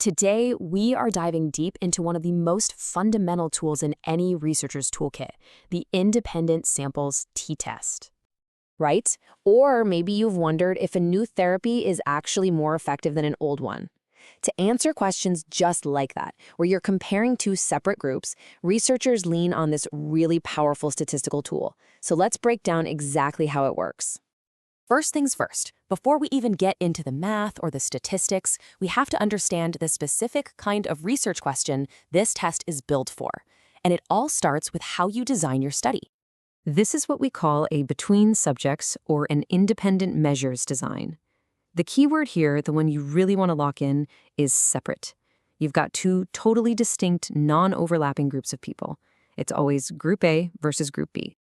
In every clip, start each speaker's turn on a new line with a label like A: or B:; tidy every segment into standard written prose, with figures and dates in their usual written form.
A: Today, we are diving deep into one of the most fundamental tools in any researcher's toolkit, the independent samples t-test. Right? Or maybe you've wondered if a new therapy is actually more effective than an old one. To answer questions just like that, where you're comparing two separate groups, researchers lean on this really powerful statistical tool. So let's break down exactly how it works. First things first, before we even get into the math or the statistics, we have to understand the specific kind of research question this test is built for. And it all starts with how you design your study. This is what we call a between subjects or an independent measures design. The keyword here, the one you really want to lock in, is separate. You've got two totally distinct, non-overlapping groups of people. It's always Group A versus Group B.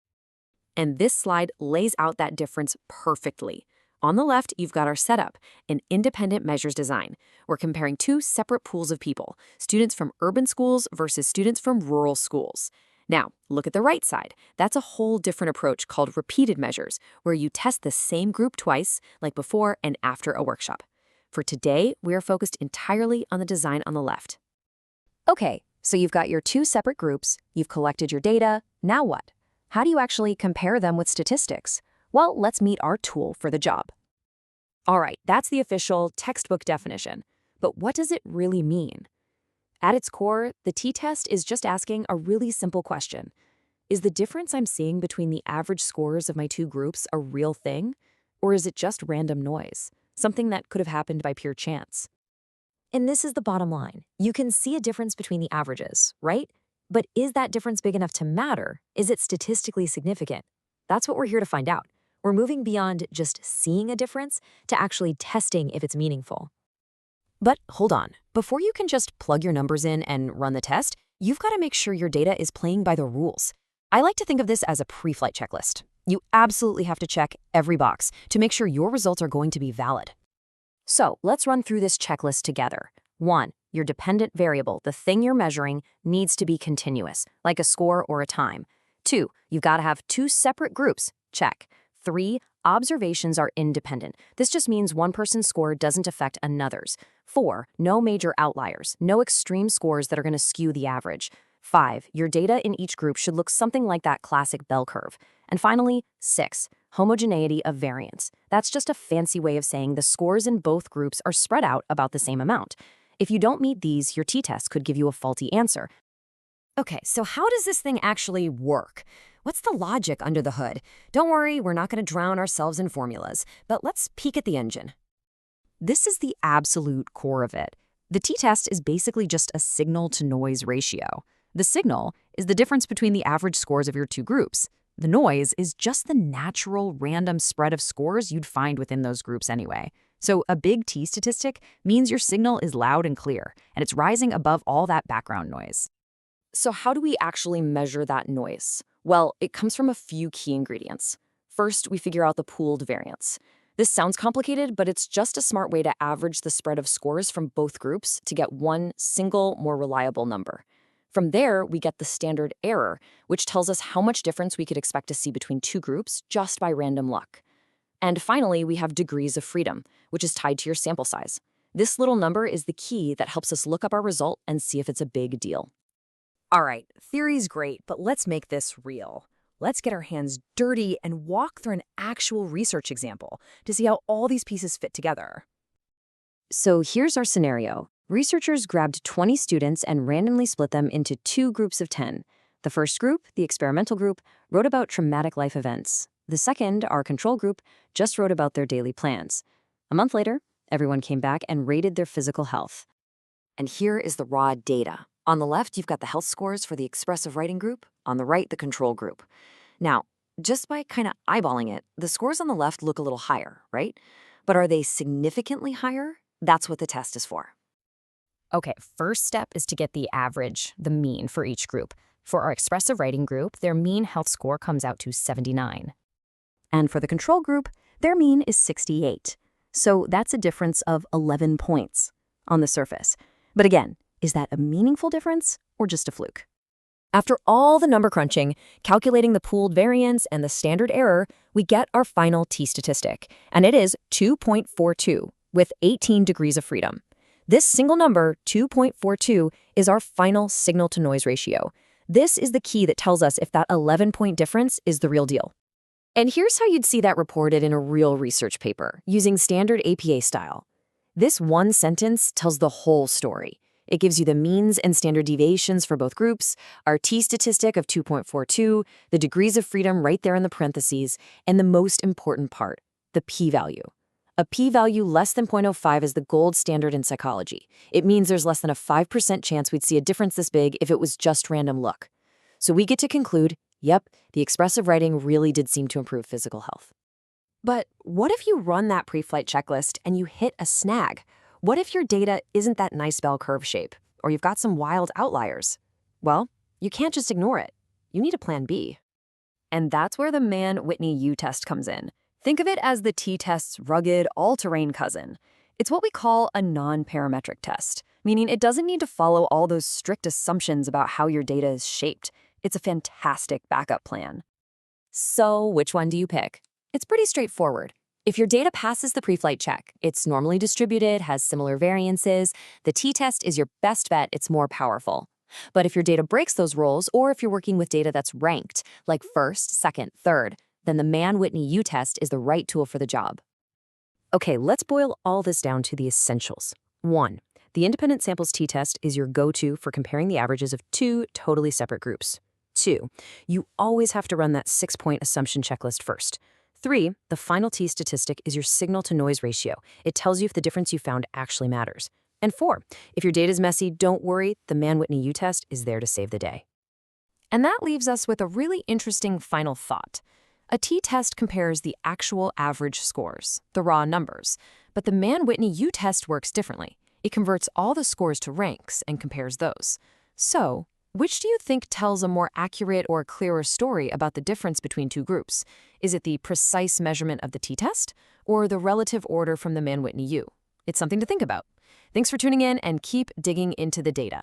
A: And this slide lays out that difference perfectly. On the left, you've got our setup, an independent measures design. We're comparing two separate pools of people, students from urban schools versus students from rural schools. Now, look at the right side. That's a whole different approach called repeated measures, where you test the same group twice, like before and after a workshop. For today, we are focused entirely on the design on the left. Okay, so you've got your two separate groups, you've collected your data, now what? How do you actually compare them with statistics? Well, let's meet our tool for the job. All right, that's the official textbook definition. But what does it really mean? At its core, the t-test is just asking a really simple question. Is the difference I'm seeing between the average scores of my two groups a real thing? Or is it just random noise, something that could have happened by pure chance? And this is the bottom line. You can see a difference between the averages, right? But is that difference big enough to matter? Is it statistically significant? That's what we're here to find out. We're moving beyond just seeing a difference to actually testing if it's meaningful. But hold on, before you can just plug your numbers in and run the test, you've got to make sure your data is playing by the rules. I like to think of this as a pre-flight checklist. You absolutely have to check every box to make sure your results are going to be valid. So let's run through this checklist together. 1, your dependent variable, the thing you're measuring, needs to be continuous, like a score or a time. 2, you've got to have two separate groups. Check. 3, observations are independent. This just means one person's score doesn't affect another's. 4, no major outliers, no extreme scores that are going to skew the average. 5, your data in each group should look something like that classic bell curve. And finally, 6, homogeneity of variance. That's just a fancy way of saying the scores in both groups are spread out about the same amount. If you don't meet these, your t-test could give you a faulty answer. Okay, so how does this thing actually work? What's the logic under the hood? Don't worry, we're not going to drown ourselves in formulas, but let's peek at the engine. This is the absolute core of it. The t-test is basically just a signal-to-noise ratio. The signal is the difference between the average scores of your two groups. The noise is just the natural random spread of scores you'd find within those groups anyway. So a big T statistic means your signal is loud and clear, and it's rising above all that background noise. So how do we actually measure that noise? Well, it comes from a few key ingredients. First, we figure out the pooled variance. This sounds complicated, but it's just a smart way to average the spread of scores from both groups to get one single, more reliable number. From there, we get the standard error, which tells us how much difference we could expect to see between two groups just by random luck. And finally, we have degrees of freedom, which is tied to your sample size. This little number is the key that helps us look up our result and see if it's a big deal. All right, theory's great, but let's make this real. Let's get our hands dirty and walk through an actual research example to see how all these pieces fit together. So here's our scenario. Researchers grabbed 20 students and randomly split them into two groups of 10. The first group, the experimental group, wrote about traumatic life events. The second, our control group, just wrote about their daily plans. A month later, everyone came back and rated their physical health. And here is the raw data. On the left, you've got the health scores for the expressive writing group. On the right, the control group. Now, just by kind of eyeballing it, the scores on the left look a little higher, right? But are they significantly higher? That's what the test is for. Okay, first step is to get the average, the mean for each group. For our expressive writing group, their mean health score comes out to 79. And for the control group, their mean is 68. So that's a difference of 11 points on the surface. But again, is that a meaningful difference or just a fluke? After all the number crunching, calculating the pooled variance and the standard error, we get our final t-statistic, and it is 2.42 with 18 degrees of freedom. This single number, 2.42, is our final signal-to-noise ratio. This is the key that tells us if that 11-point difference is the real deal. And here's how you'd see that reported in a real research paper, using standard APA style. This one sentence tells the whole story. It gives you the means and standard deviations for both groups, our t-statistic of 2.42, the degrees of freedom right there in the parentheses, and the most important part, the p-value. A p-value less than 0.05 is the gold standard in psychology. It means there's less than a 5% chance we'd see a difference this big if it was just random luck. So we get to conclude, yep, the expressive writing really did seem to improve physical health. But what if you run that pre-flight checklist and you hit a snag? What if your data isn't that nice bell curve shape, or you've got some wild outliers? Well, you can't just ignore it. You need a plan B. And that's where the Mann-Whitney U Test comes in. Think of it as the t-test's rugged, all-terrain cousin. It's what we call a non-parametric test, meaning it doesn't need to follow all those strict assumptions about how your data is shaped. It's a fantastic backup plan. So which one do you pick? It's pretty straightforward. If your data passes the pre-flight check, it's normally distributed, has similar variances, the t-test is your best bet, it's more powerful. But if your data breaks those rules, or if you're working with data that's ranked, like first, second, third, then the Mann-Whitney U Test is the right tool for the job. Okay, let's boil all this down to the essentials. 1. The independent samples t-test is your go-to for comparing the averages of two totally separate groups. 2. You always have to run that 6-point assumption checklist first. 3. The final t-statistic is your signal-to-noise ratio. It tells you if the difference you found actually matters. And 4. If your data is messy, don't worry, the Mann-Whitney U Test is there to save the day. And that leaves us with a really interesting final thought. A t-test compares the actual average scores, the raw numbers, but the Mann-Whitney U Test works differently. It converts all the scores to ranks and compares those. So, which do you think tells a more accurate or clearer story about the difference between two groups? Is it the precise measurement of the t-test or the relative order from the Mann-Whitney U? It's something to think about. Thanks for tuning in and keep digging into the data.